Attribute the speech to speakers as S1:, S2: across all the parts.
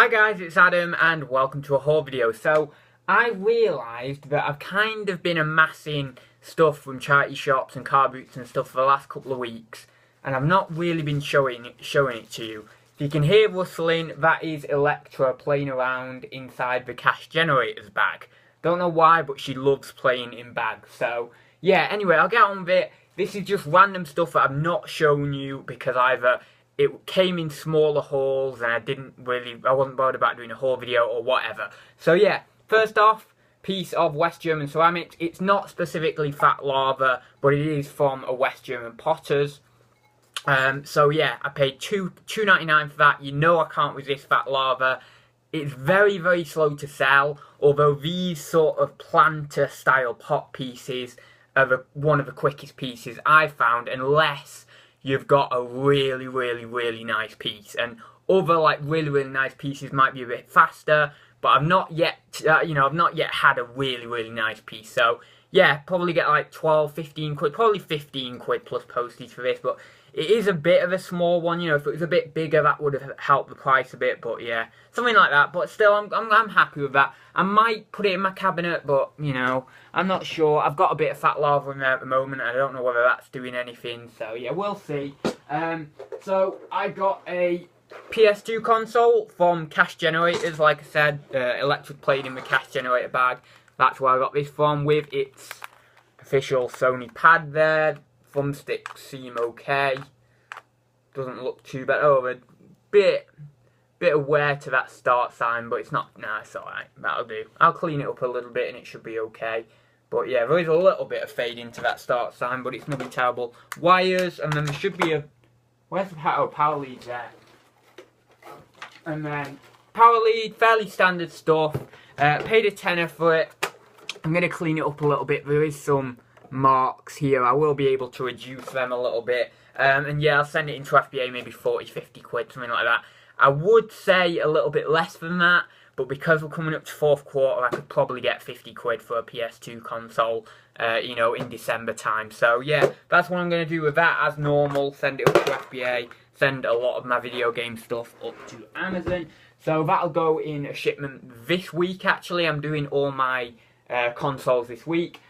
S1: Hi guys, it's Adam and welcome to a haul video. So I realised that I've kind of been amassing stuff from charity shops and car boots and stuff for the last couple of weeks, and I've not really been showing it to you. If you can hear rustling, that is Electra playing around inside the cash generator's bag. Don't know why, but she loves playing in bags. So yeah, anyway, I'll get on with it. This is just random stuff that I've not shown you because either it came in smaller hauls and I wasn't bothered about doing a haul video or whatever. So yeah, first off, piece of West German ceramics. It's not specifically fat lava, but it is from a West German potter's. So yeah, I paid $2.99 for that. You know I can't resist fat lava. It's very, very slow to sell, although these sort of planter style pot pieces are one of the quickest pieces I've found, unless you've got a really, really, really nice piece. And other like really, really nice pieces might be a bit faster, but I've not yet, I've not yet had a really, really nice piece. So yeah, probably get like 12, 15 quid, probably 15 quid plus postage for this, but it is a bit of a small one. If it was a bit bigger, that would have helped the price a bit, but yeah, something like that. But still, I'm happy with that. I might put it in my cabinet, but, I'm not sure. I've got a bit of fat lava in there at the moment. I don't know whether that's doing anything, so yeah, we'll see. So I got a PS2 console from Cash Generators, like I said, electric played in the Cash Generator bag. That's where I got this from, with its official Sony pad there. Thumbsticks seem okay. Doesn't look too bad. Oh, a bit of wear to that start sign, but it's not. Nah, it's alright. That'll do. I'll clean it up a little bit and it should be okay. But yeah, there is a little bit of fade into that start sign, but it's nothing terrible. Wires, and then there should be a. Where's the power lead there? And then power lead, fairly standard stuff. Paid a tenner for it. I'm gonna clean it up a little bit. There is some marks here. I will be able to reduce them a little bit. And yeah, I'll send it into FBA, maybe 40, 50 quid, something like that. I would say a little bit less than that, but because we're coming up to fourth quarter, I could probably get 50 quid for a PS2 console, in December time. So yeah, that's what I'm going to do with that as normal. Send it up to FBA, send a lot of my video game stuff up to Amazon. So that'll go in a shipment this week, actually. I'm doing all my consoles this week.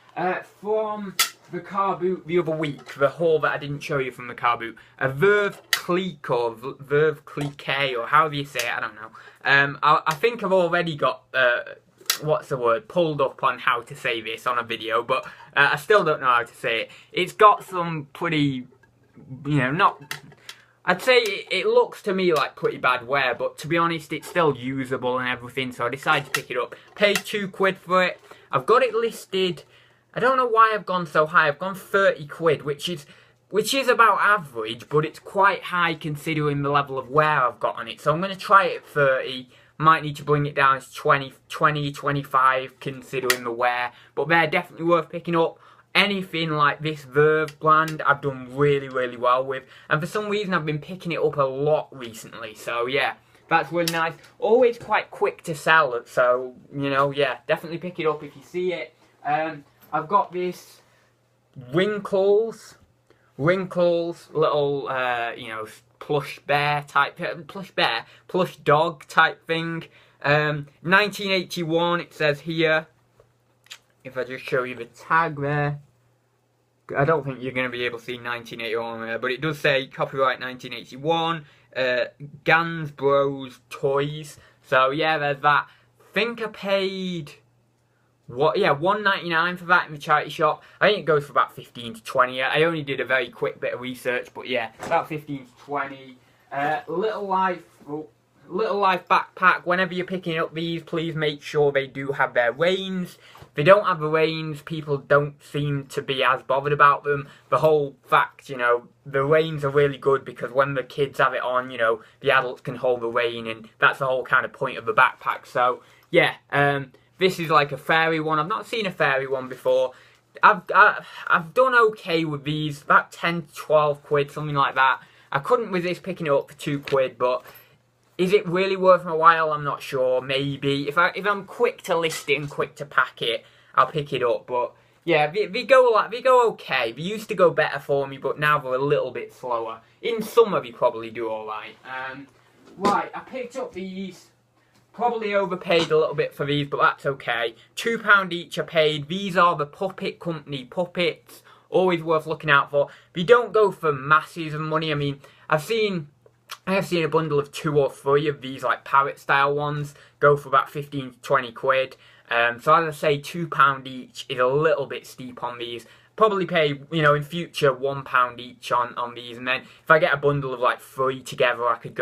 S1: From the car boot the other week, the haul that I didn't show you from the car boot, a Verve Clique or Verve Clique, or however you say it, I don't know. I think I've already got, pulled up on how to say this on a video, but I still don't know how to say it. It's got some pretty, I'd say it looks to me like pretty bad wear, but to be honest, it's still usable and everything, so I decided to pick it up. Paid 2 quid for it. I've got it listed. I don't know why I've gone so high. I've gone 30 quid, which is about average, but it's quite high considering the level of wear I've got on it. So I'm going to try it at 30. Might need to bring it down to 20, 25 considering the wear. But they're definitely worth picking up. Anything like this Verve brand, I've done really, really well with. And for some reason, I've been picking it up a lot recently. So yeah, that's really nice. Always quite quick to sell. So, yeah, definitely pick it up if you see it. I've got this Wrinkles, little, plush dog type thing. 1981, it says here. If I just show you the tag there. I don't think you're going to be able to see 1981 there, but it does say copyright 1981, Gans Bros Toys. So yeah, there's that. Think I paid $1.99 for that in the charity shop. I think it goes for about 15 to 20. I only did a very quick bit of research, but yeah, about 15 to 20. Little Life backpack. Whenever you're picking up these, please make sure they do have their reins. If they don't have the reins, people don't seem to be as bothered about them. The whole fact, the reins are really good because when the kids have it on, the adults can hold the rein, and that's the whole kind of point of the backpack. So yeah, this is like a fairy one. I've not seen a fairy one before. I've done okay with these, about 10 to 12 quid, something like that. I couldn't resist picking it up for 2 quid, but is it really worth my while? I'm not sure. Maybe if I'm quick to list it and quick to pack it, I'll pick it up. But yeah, they go okay. They used to go better for me, but now they're a little bit slower. In summer, they probably do all right. Right, I picked up these Probably overpaid a little bit for these, but that's okay. £2 each I paid. These are the Puppet Company puppets. Always worth looking out for. But you don't go for masses of money. I mean, I have seen a bundle of 2 or 3 of these like parrot style ones go for about 15 to 20 quid. So as I say, £2 each is a little bit steep on these. Probably pay, you know, in future £1 each on these, and then if I get a bundle of like 3 together, I could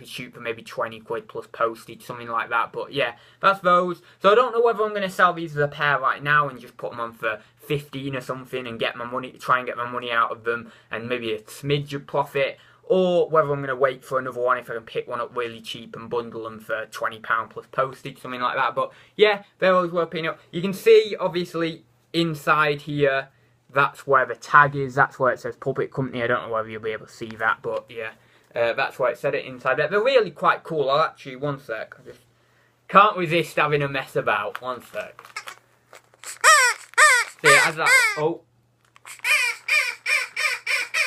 S1: shoot for maybe 20 quid plus postage, something like that. But yeah, that's those. So I don't know whether I'm going to sell these as a pair right now and just put them on for 15 or something and get my money, try and get my money out of them and maybe a smidge of profit, or whether I'm going to wait for another one if I can pick one up really cheap and bundle them for £20 plus postage, something like that. But yeah, they're always worth picking up. You can see obviously inside here, that's where the tag is, that's where it says Puppet Company. I don't know whether you'll be able to see that, but yeah, that's where it said it inside there. They're really quite cool. I'll actually, one sec, I just can't resist having a mess about. One sec. See, as that, oh.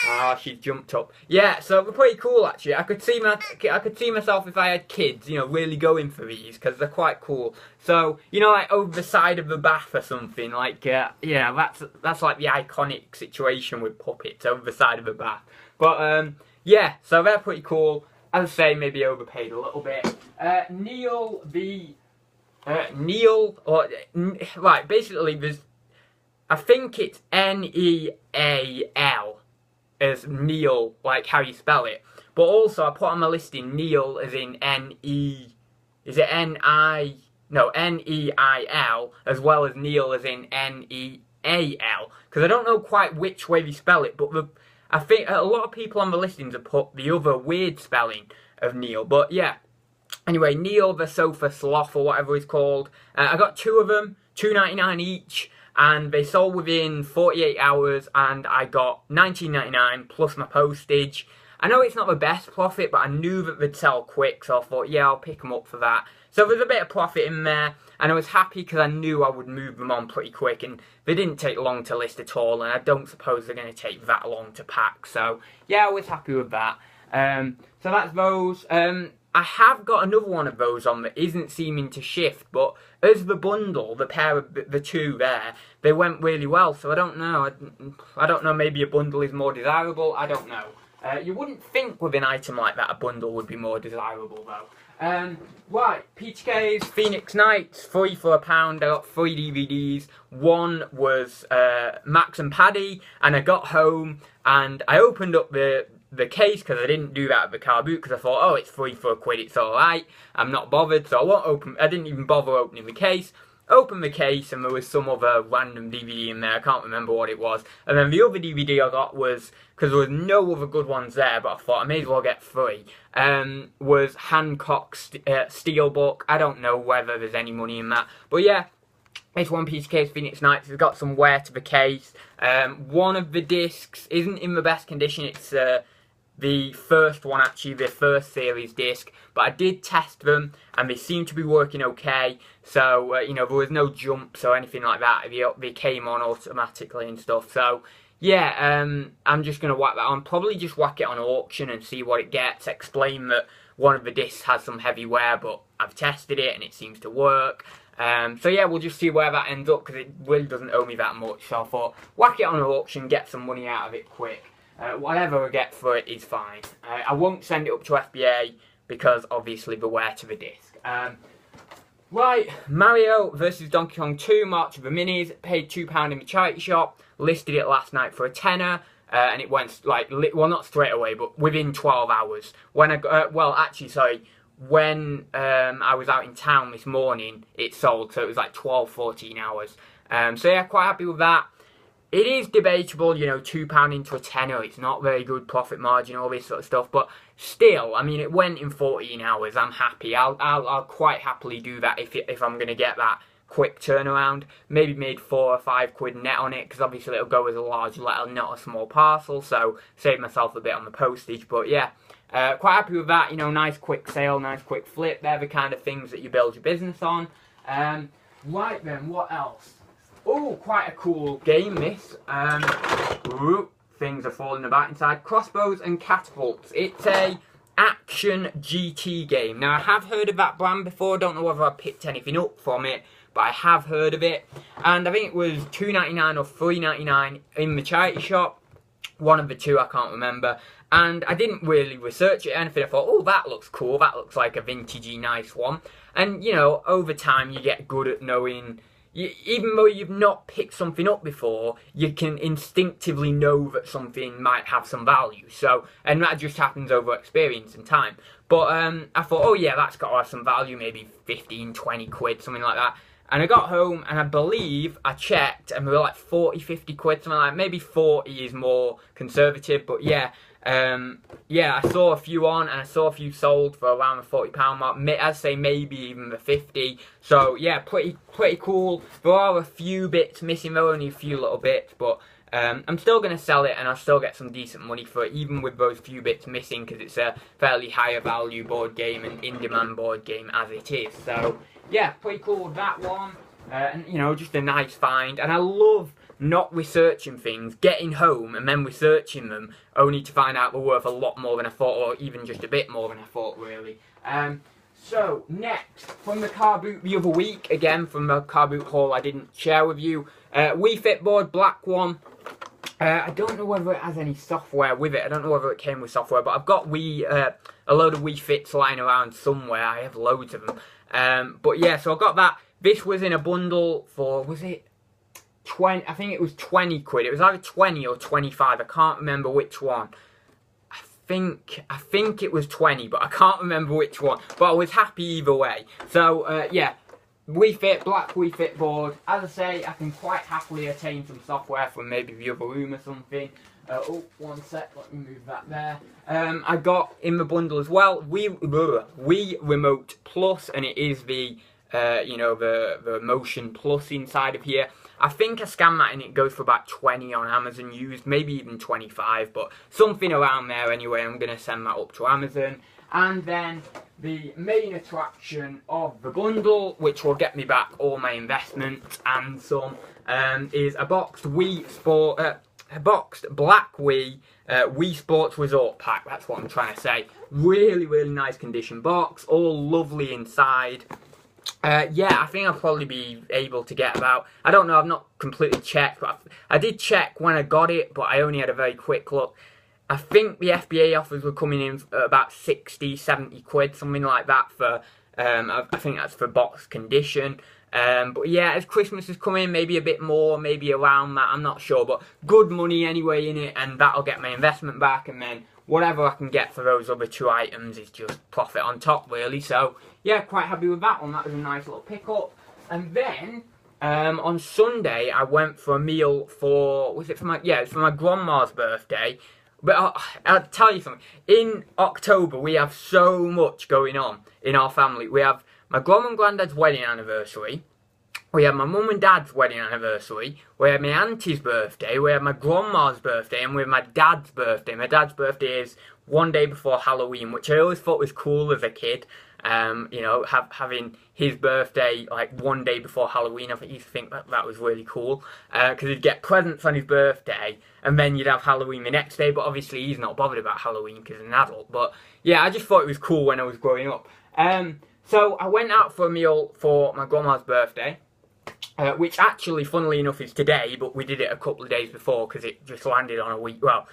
S1: Ah, she's jumped up. Yeah, so they're pretty cool actually. I could see myself if I had kids, you know, really going for these because they're quite cool. So, you know, like over the side of the bath or something, like yeah, that's like the iconic situation with puppets over the side of the bath. But yeah, so they're pretty cool. As I say, maybe overpaid a little bit. Right, basically there's, I think it's Neal. As Neil, like how you spell it. But also I put on my listing Neil as in N-E, is it N-I, no, N-E-I-L, as well as Neil as in N-E-A-L. Because I don't know quite which way you spell it, but I think a lot of people on the listings have put the other weird spelling of Neil. But yeah, anyway, Neil the Sofa Sloth or whatever it's called. I got 2 of them, £2.99 each. And they sold within 48 hours and I got $19.99 plus my postage. I know it's not the best profit, but I knew that they'd sell quick, so I thought, yeah, I'll pick them up for that. So there's a bit of profit in there, and I was happy because I knew I would move them on pretty quick, and they didn't take long to list at all, and I don't suppose they're going to take that long to pack. So yeah, I was happy with that. So that's those. I have got another one of those on that isn't seeming to shift, but as the bundle, the pair of the 2 there, they went really well. So I don't know. I don't know. Maybe a bundle is more desirable. I don't know. You wouldn't think with an item like that a bundle would be more desirable though. Right, PTK's Phoenix Nights, 3 for £1. I got 3 DVDs. One was Max and Paddy, and I got home and I opened up the case because I didn't do that at the car boot because I thought, oh, it's 3 for £1, it's alright, I'm not bothered, so I didn't even bother opening the case. Opened the case and there was some other random DVD in there, I can't remember what it was. And then the other DVD I got was, because there was no other good ones there, but I thought I may as well get 3, was Hancock's Steelbook. I don't know whether there's any money in that, but yeah, it's One Piece Case Phoenix Nights. It's got some wear to the case. One of the discs isn't in the best condition, it's the first one actually, the first series disc, but I did test them and they seem to be working okay. So you know, there was no jumps or anything like that. They came on automatically and stuff. So yeah, I'm just gonna whack that on. Probably just whack it on auction and see what it gets. Explain that one of the discs has some heavy wear, but I've tested it and it seems to work. So yeah, we'll just see where that ends up because it really doesn't owe me that much. So I thought, whack it on auction, get some money out of it quick. Whatever I get for it is fine. I won't send it up to FBA because obviously the wear to the disc. Right, Mario vs Donkey Kong 2, March of the Minis. Paid £2 in the charity shop. Listed it last night for a tenner. And it went like, well, not straight away, but within 12 hours. When I well, actually, sorry. When I was out in town this morning, it sold, so it was like 12, 14 hours. So yeah, quite happy with that. It is debatable, you know, £2 into a tenner, it's not very good profit margin, all this sort of stuff, but still, I mean, it went in 14 hours, I'm happy. I'll quite happily do that if I'm going to get that quick turnaround. Maybe made 4 or 5 quid net on it, because obviously it'll go as a large letter, not a small parcel, so save myself a bit on the postage, but yeah. Quite happy with that, you know, nice quick sale, nice quick flip, they're the kind of things that you build your business on. Right then, what else? Oh, quite a cool game this. Things are falling about inside. Crossbows and catapults. It's a Action GT game. Now, I have heard of that brand before. Don't know whether I picked anything up from it, but I have heard of it. And I think it was $2.99 or $3.99 in the charity shop. One of the two, I can't remember. And I didn't really research it or anything. I thought, oh, that looks cool. That looks like a vintagey, nice one. And, you know, over time, you get good at knowing... even though you've not picked something up before, you can instinctively know that something might have some value. So, and that just happens over experience and time. But I thought, oh yeah, that's got to have some value, maybe 15, 20 quid, something like that. And I got home, and I believe I checked, and they were like 40, 50 quid, something like that. Maybe 40 is more conservative, but yeah. Yeah, I saw a few on, and I saw a few sold for around the £40 mark. I'd say maybe even the 50. So yeah, pretty cool. There are a few bits missing, though, only a few little bits, but I'm still going to sell it, and I'll still get some decent money for it, even with those few bits missing, because it's a fairly higher value board game and in-demand board game as it is. So yeah, pretty cool with that one. And you know, just a nice find, and I love not researching things, getting home and then researching them, only to find out they're worth a lot more than I thought, or even just a bit more than I thought, really. So, next, from the car boot the other week, again, from the car boot haul I didn't share with you, Wii Fit board, black one. I don't know whether it has any software with it. I don't know whether it came with software, but I've got a load of Wii Fits lying around somewhere. I have loads of them. But yeah, so I got that. This was in a bundle for, was it 20? I think it was 20 quid. It was either 20 or 25. I can't remember which one. I think it was 20, but I can't remember which one. But I was happy either way. So yeah, Wii Fit, black Wii Fit board. As I say, I can quite happily attain some software from maybe the other room or something. Oh, one sec, let me move that there. I got in the bundle as well Wii Remote Plus, and it is the you know, the Motion Plus inside of here. I think I scanned that and it goes for about 20 on Amazon used, maybe even 25, but something around there anyway. I'm going to send that up to Amazon. And then the main attraction of the bundle, which will get me back all my investments and some, is a boxed boxed black Wii Sports Resort pack. That's what I'm trying to say. Really, really nice condition box, all lovely inside. Yeah, I think I'll probably be able to get about, I don't know, I've not completely checked, but I did check when I got it, but I only had a very quick look. I think the FBA offers were coming in at about 60, 70 quid, something like that for, I think that's for box condition. But yeah, as Christmas is coming, maybe a bit more, maybe around that, I'm not sure, but good money anyway in it, and that'll get my investment back, and then whatever I can get for those other two items is just profit on top, really. So yeah, quite happy with that one. That was a nice little pickup. And then on Sunday, I went for a meal for, was it for my, yeah, it's for my grandma's birthday. But I'll tell you something. In October, we have so much going on in our family. We have my grandma and granddad's wedding anniversary. We have my mum and dad's wedding anniversary. We have my auntie's birthday. We have my grandma's birthday. And we have my dad's birthday. My dad's birthday is one day before Halloween, which I always thought was cool as a kid. You know, having his birthday like one day before Halloween, I used to think that was really cool. Because he'd get presents on his birthday, and then you'd have Halloween the next day. But obviously he's not bothered about Halloween because he's an adult. But yeah, I just thought it was cool when I was growing up. So I went out for a meal for my grandma's birthday. Which actually, funnily enough, is today, but we did it a couple of days before because it just landed on a week. Well,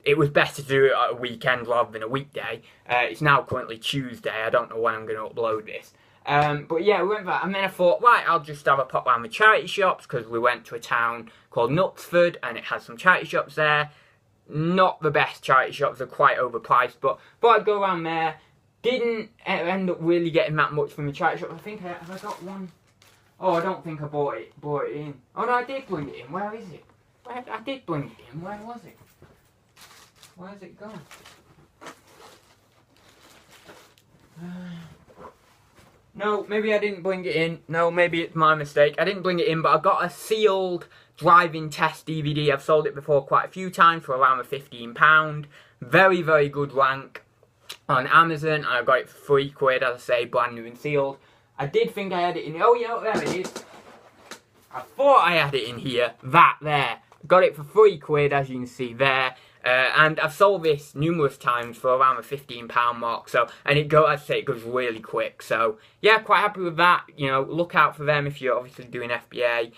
S1: it was better to do it at a weekend rather than a weekday. It's now currently Tuesday. I don't know when I'm going to upload this. But yeah, we went there, and then I thought, right, I'll just have a pop around the charity shops because we went to a town called Knutsford, and it has some charity shops there. Not the best charity shops, they're quite overpriced, but thought I'd go around there. Didn't end up really getting that much from the charity shop. I think, have I got one? Oh, I don't think I bought it in. Oh no, I did bring it in. Where is it? I did bring it in. Where was it? Where's it gone? No, maybe I didn't bring it in. No, maybe it's my mistake. I didn't bring it in, but I got a sealed driving test DVD. I've sold it before quite a few times for around the £15. Very, very good rank on Amazon. And I got it for £3, as I say, brand new and sealed. I did think I had it in. Oh yeah, there it is. I thought I had it in here. That there. Got it for £3, as you can see there. And I've sold this numerous times for around the £15 mark. So, and I'd say it goes really quick. So yeah, quite happy with that. You know, look out for them if you're obviously doing FBA.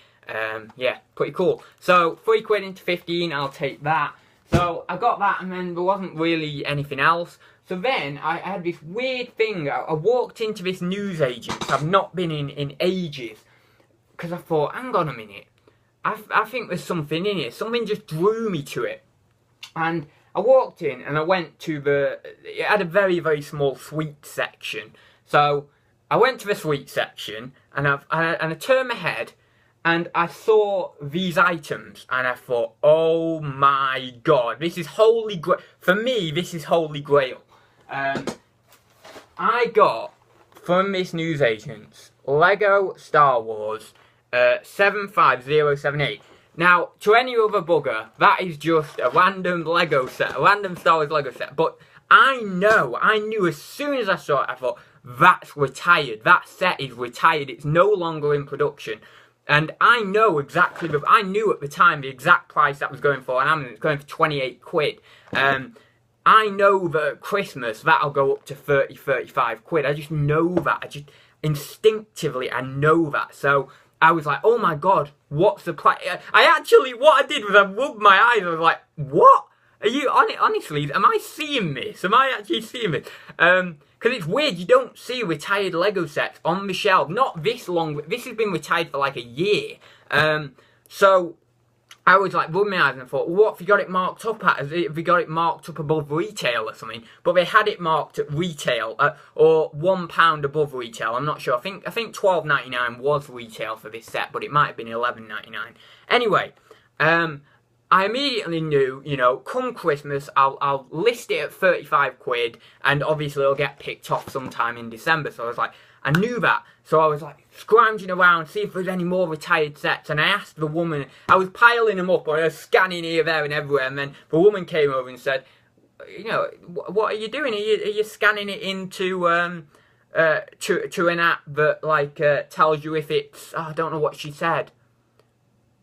S1: Yeah, pretty cool. So 3 quid into 15, I'll take that. So I got that, and then there wasn't really anything else. So then I had this weird thing. I walked into this newsagent I've not been in ages, because I thought, hang on a minute, I think there's something in here. Something just drew me to it. And I walked in and I went to it had a very, very small sweet section. So I went to the sweet section and I turned my head and I saw these items and I thought, oh my God, this is holy grail. For me, this is holy grail. I got from this newsagent Lego Star Wars 75078. Now, to any other bugger, that is just a random Lego set, a random Star Wars Lego set. But I knew as soon as I saw it, I thought, that's retired. That set is retired. It's no longer in production. And I know exactly, I knew at the time the exact price that was going for, and Amazon, it's going for 28 quid. I know that at Christmas, that'll go up to 30, 35 quid. I just know that. Instinctively, I know that. So I was like, oh my God, what's the price? What I did was I rubbed my eyes. I was like, what? Are you, honestly, am I seeing this? Am I actually seeing this? Because it's weird, you don't see retired Lego sets on the shelf. Not this long, this has been retired for like a year. So I was like, rubbing my eyes and I thought, what have you got it marked up at? Have you got it marked up above retail or something? But they had it marked at retail, or £1 above retail. I'm not sure. I think £12.99 was retail for this set, but it might have been £11.99. Anyway, I immediately knew, you know, come Christmas, I'll list it at 35 quid, and obviously it'll get picked off sometime in December. So I was like, I knew that. So I was like scrounging around, see if there's any more retired sets. And I asked the woman, I was piling them up, or I was scanning here, there, and everywhere. And then the woman came over and said, you know, what are you doing? Are you scanning it into to an app that like tells you if it's? Oh, I don't know what she said.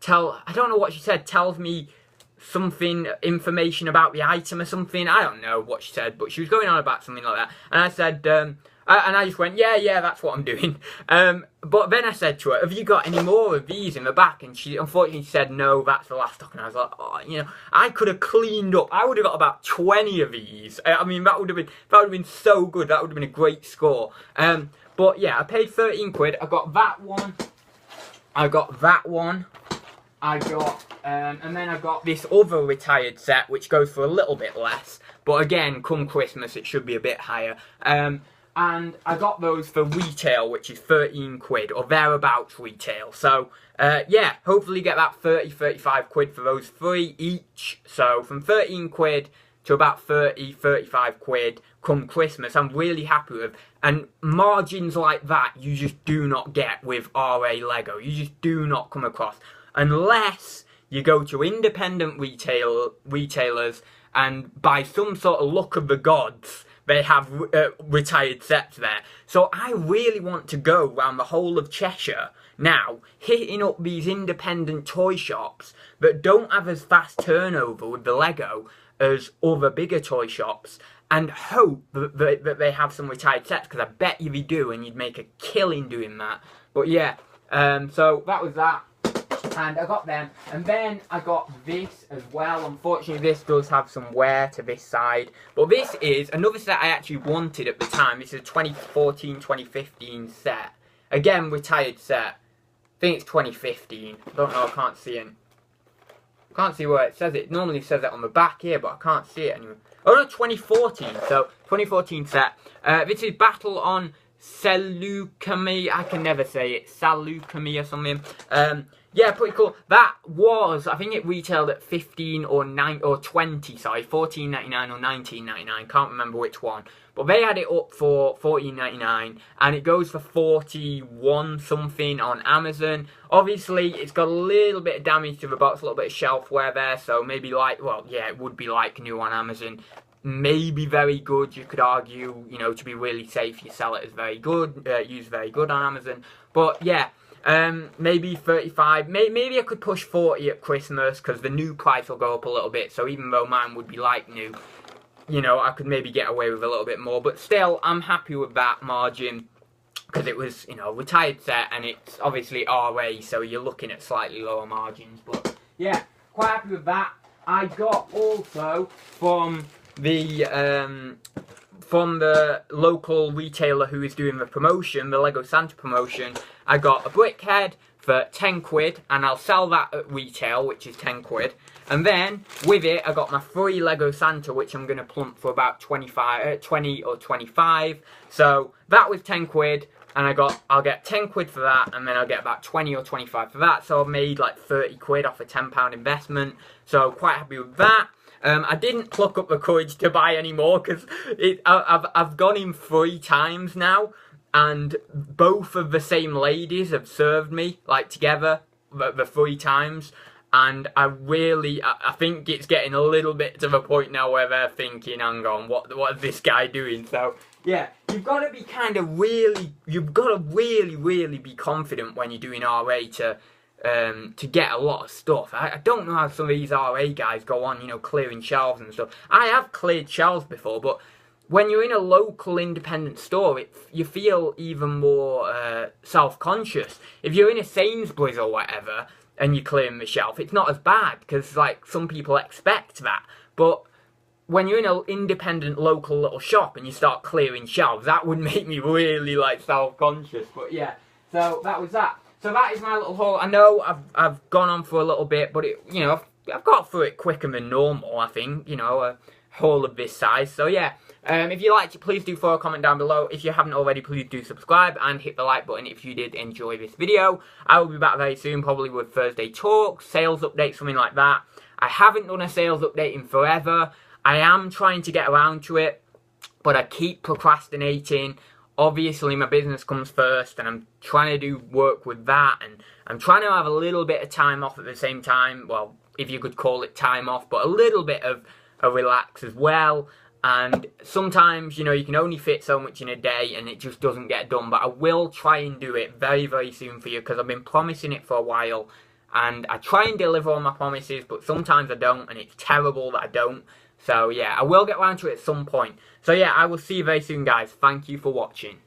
S1: I don't know what she said. Tells me something, information about the item or something. I don't know what she said, but she was going on about something like that. And I said, and I just went, yeah, that's what I'm doing. But then I said to her, have you got any more of these in the back? And she unfortunately said, no, that's the last stock. And I was like, oh, you know, I could have cleaned up. I would have got about 20 of these. I mean, that would have been so good. That would have been a great score. But yeah, I paid 13 quid. I got that one. I got that one. I got, and then I got this other retired set, which goes for a little bit less. But again, come Christmas, it should be a bit higher. And I got those for retail, which is 13 quid, or thereabouts retail. So, yeah, hopefully get that 30, 35 quid for those 3 each. So, from 13 quid to about 30, 35 quid come Christmas, I'm really happy with. And margins like that, you just do not get with RA Lego. You just do not come across. Unless you go to independent retailers and by some sort of luck of the gods, they have retired sets there. So I really want to go around the whole of Cheshire now, hitting up these independent toy shops that don't have as fast turnover with the Lego as other bigger toy shops, and hope that they have some retired sets, because I bet you they do, and you'd make a killing doing that. But yeah, so that was that. And I got them, and then I got this as well. Unfortunately, this does have some wear to this side, but this is another set I actually wanted at the time. This is a 2014-2015 set. Again, retired set. I think it's 2015. I don't know, I can't see it. I can't see where it says it. It normally says it on the back here, but I can't see it anymore. Oh no, 2014. So, 2014 set. This is Battle on Seleucami. I can never say it. Seleucami or something. Yeah, pretty cool. That was, I think it retailed at 15 or 20, sorry, $14.99 or $19.99. Can't remember which one. But they had it up for $14.99, and it goes for 41 something on Amazon. Obviously, it's got a little bit of damage to the box, a little bit of shelf wear there, so maybe like, well, yeah, it would be like new on Amazon. Maybe very good, you could argue, you know, to be really safe, you sell it as very good, use very good on Amazon. But yeah. Maybe 35. Maybe I could push 40 at Christmas because the new price will go up a little bit. So even though mine would be like new, you know, I could maybe get away with a little bit more. But still, I'm happy with that margin because it was, you know, a retired set and it's obviously RA, so you're looking at slightly lower margins. But yeah, quite happy with that. I got also from the local retailer who is doing the promotion, the Lego Santa promotion, I got a brick head for 10 quid, and I'll sell that at retail, which is 10 quid. And then, with it, I got my free Lego Santa, which I'm going to plump for about 20 or 25. So, that was 10 quid, and I'll get 10 quid for that, and then I'll get about 20 or 25 for that. So, I've made like 30 quid off a £10 investment. So, quite happy with that. I didn't pluck up the courage to buy any more because I've gone in 3 times now, and both of the same ladies have served me like together the 3 times, and I think it's getting a little bit to the point now where they're thinking, hang on, what is this guy doing? So yeah, you've got to be really be confident when you're doing RA to get a lot of stuff. I don't know how some of these RA guys go on, you know, clearing shelves and stuff. I have cleared shelves before, but when you're in a local independent store, you feel even more self-conscious. If you're in a Sainsbury's or whatever and you're clearing the shelf, it's not as bad because like some people expect that. But when you're in an independent local little shop and you start clearing shelves, that would make me really like self-conscious. But yeah, so that was that. So that is my little haul. I know I've gone on for a little bit, but you know, I've got through it quicker than normal, I think, you know, a haul of this size. So yeah, if you liked it, please do throw a comment down below. If you haven't already, please do subscribe and hit the like button if you did enjoy this video. I will be back very soon, probably with Thursday talks, sales updates, something like that. I haven't done a sales update in forever. I am trying to get around to it, but I keep procrastinating. Obviously, my business comes first, and I'm trying to do work with that, and I'm trying to have a little bit of time off at the same time. Well, if you could call it time off, but a little bit of a relax as well. And sometimes, you know, you can only fit so much in a day, and it just doesn't get done. But I will try and do it very, very soon for you, because I've been promising it for a while, and I try and deliver on my promises, but sometimes I don't, and it's terrible that I don't. So yeah, I will get around to it at some point. So yeah, I will see you very soon, guys. Thank you for watching.